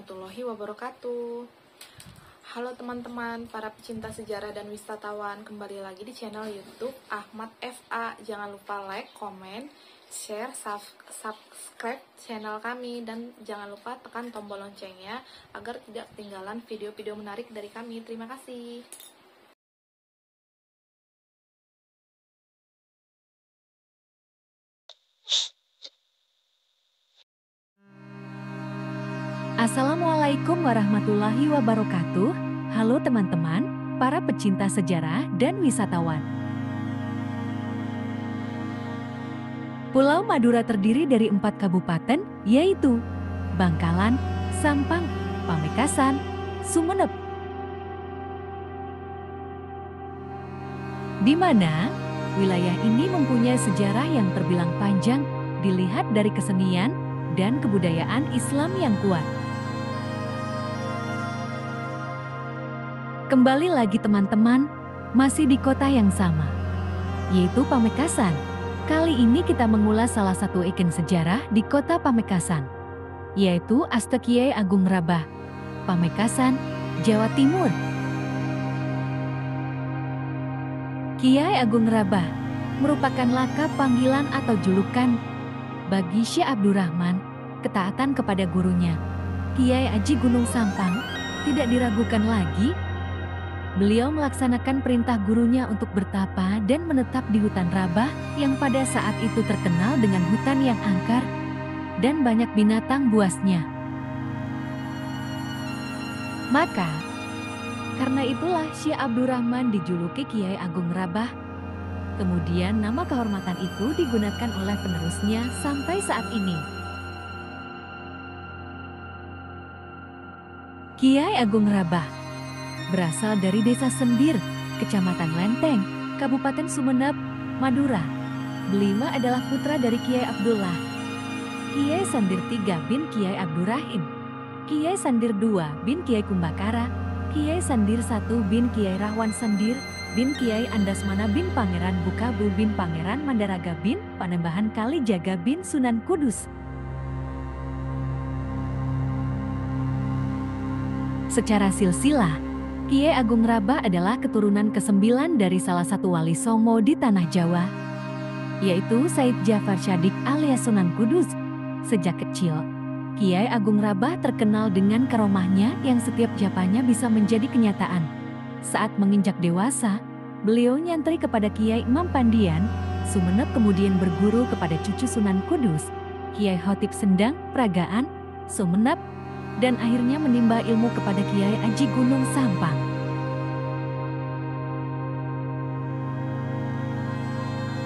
warahmatullahi wabarakatuh. Halo teman-teman, para pecinta sejarah dan wisatawan, kembali lagi di channel YouTube Ahmad FA. Jangan lupa like, komen, share, subscribe channel kami, dan jangan lupa tekan tombol loncengnya agar tidak ketinggalan video-video menarik dari kami. Terima kasih. Assalamualaikum warahmatullahi wabarakatuh. Halo teman-teman, para pecinta sejarah dan wisatawan. Pulau Madura terdiri dari 4 kabupaten, yaitu Bangkalan, Sampang, Pamekasan, Sumeneb. Di mana wilayah ini mempunyai sejarah yang terbilang panjang, dilihat dari kesenian dan kebudayaan Islam yang kuat. Kembali lagi teman-teman, masih di kota yang sama, yaitu Pamekasan. Kali ini kita mengulas salah satu ikon sejarah di kota Pamekasan, yaitu Aste Kiai Agung Rabah, Pamekasan, Jawa Timur. Kiai Agung Rabah merupakan lakap panggilan atau julukan bagi Syekh Abdurrahman, ketaatan kepada gurunya, Kiai Aji Gunung Sampang, tidak diragukan lagi. Beliau melaksanakan perintah gurunya untuk bertapa dan menetap di hutan Rabah yang pada saat itu terkenal dengan hutan yang angker dan banyak binatang buasnya. Maka, karena itulah Syekh Abdurrahman dijuluki Kiai Agung Rabah. Kemudian nama kehormatan itu digunakan oleh penerusnya sampai saat ini. Kiai Agung Rabah berasal dari Desa Sendir, Kecamatan Lenteng, Kabupaten Sumeneb, Madura. Beliau adalah putra dari Kiai Abdullah, Kiai Sandir III bin Kiai Abdurrahim, Kiai Sandir II bin Kiai Kumbakara, Kiai Sandir I bin Kiai Rahwan Sandir, bin Kiai Andasmana bin Pangeran Bukabu bin Pangeran Mandaraga bin Panembahan Kalijaga bin Sunan Kudus. Secara silsilah, Kiai Agung Rabah adalah keturunan ke-9 dari salah satu wali Songo di Tanah Jawa, yaitu Said Jafar Syadik alias Sunan Kudus. Sejak kecil, Kiai Agung Rabah terkenal dengan karomahnya yang setiap japanya bisa menjadi kenyataan. Saat menginjak dewasa, beliau nyantri kepada Kiai Imam Pandian, Sumeneb, kemudian berguru kepada cucu Sunan Kudus, Kiai Khotib Sendang, Pragaan, Sumeneb, dan akhirnya menimba ilmu kepada Kiai Aji Gunung Sampang.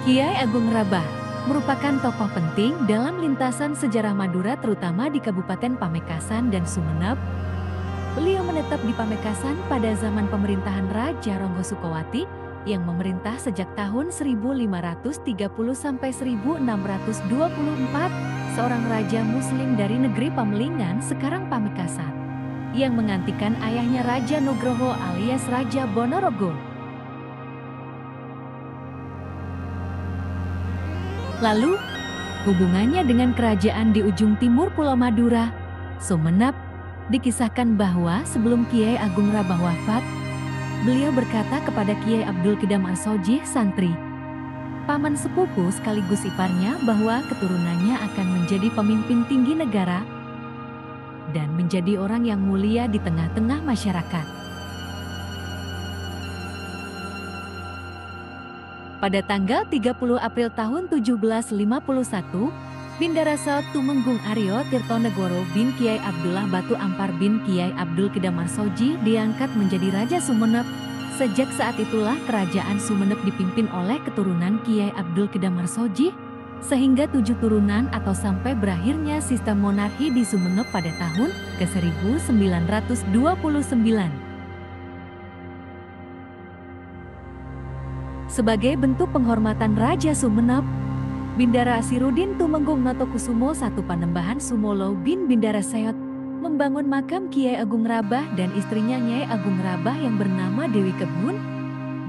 Kiai Agung Rabah merupakan tokoh penting dalam lintasan sejarah Madura, terutama di Kabupaten Pamekasan dan Sumeneb. Beliau menetap di Pamekasan pada zaman pemerintahan Raja Ronggo Sukowati yang memerintah sejak tahun 1530 sampai 1624. Seorang raja muslim dari negeri Pamelingan, sekarang Pamekasan, yang menggantikan ayahnya Raja Nugroho alias Raja Bonorogo. Lalu, hubungannya dengan kerajaan di ujung timur Pulau Madura, Sumeneb, dikisahkan bahwa sebelum Kiai Agung Rabah wafat, beliau berkata kepada Kiai Abdul Qidam As-Sojih, santri, paman sepupu sekaligus iparnya, bahwa keturunannya akan menjadi pemimpin tinggi negara dan menjadi orang yang mulia di tengah-tengah masyarakat. Pada tanggal 30 April tahun 1751, Bindara Saud Tumenggung Aryo Tirtonegoro bin Kiai Abdullah Batu Ampar bin Kiai Abdul Qidam As-Sojih diangkat menjadi Raja Sumeneb. Sejak saat itulah kerajaan Sumeneb dipimpin oleh keturunan Kiai Abdul Qidam As-Sojih, sehingga 7 turunan atau sampai berakhirnya sistem monarki di Sumeneb pada tahun ke-1929. Sebagai bentuk penghormatan Raja Sumeneb, Bindara Asirudin Tumenggung Notokusumo I Panembahan Sumolo bin Bindara Seot membangun makam Kiai Agung Rabah dan istrinya Nyai Agung Rabah yang bernama Dewi Kebun.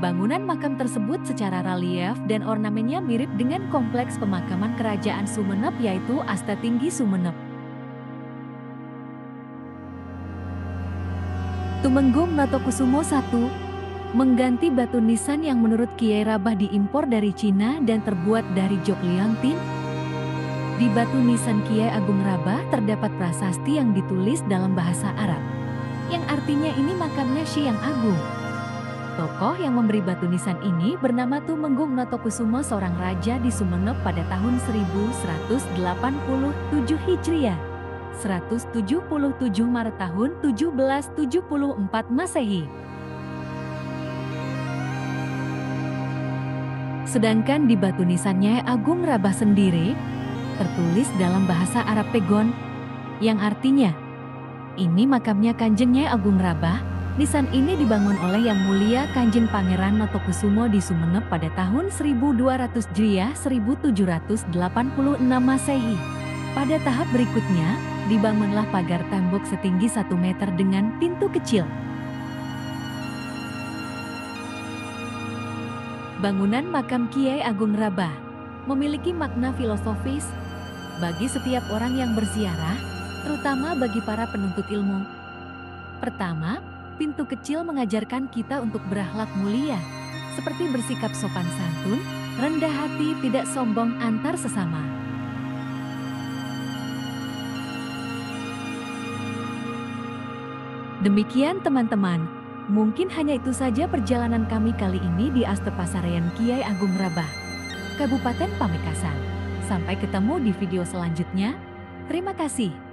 Bangunan makam tersebut secara relief dan ornamennya mirip dengan kompleks pemakaman kerajaan Sumeneb, yaitu Aste Tinggi Sumeneb. Tumenggung Notokusumo I mengganti batu nisan yang menurut Kiai Rabah diimpor dari Cina dan terbuat dari jok liontin. Di batu nisan Kiai Agung Rabah terdapat prasasti yang ditulis dalam bahasa Arab, yang artinya ini makamnya Syekh yang Agung. Tokoh yang memberi batu nisan ini bernama Tumenggung Notokusumo, seorang raja di Sumenep pada tahun 1187 Hijriah. 177 Maret tahun 1774 Masehi. Sedangkan di batu nisannya Agung Rabah sendiri tertulis dalam bahasa Arab Pegon, yang artinya ini makamnya Kanjeng Nyai Agung Rabah. Nisan ini dibangun oleh Yang Mulia Kanjeng Pangeran Notokusumo di Sumenep pada tahun 1200 Hijriah 1786 Masehi. Pada tahap berikutnya, dibangunlah pagar tembok setinggi 1 meter dengan pintu kecil. Bangunan makam Kiai Agung Rabah memiliki makna filosofis bagi setiap orang yang berziarah, terutama bagi para penuntut ilmu. Pertama, pintu kecil mengajarkan kita untuk berakhlak mulia, seperti bersikap sopan santun, rendah hati, tidak sombong antar sesama. Demikian teman-teman, mungkin hanya itu saja perjalanan kami kali ini di Astepasarian Kiai Agung Rabah, Kabupaten Pamekasan. Sampai ketemu di video selanjutnya. Terima kasih.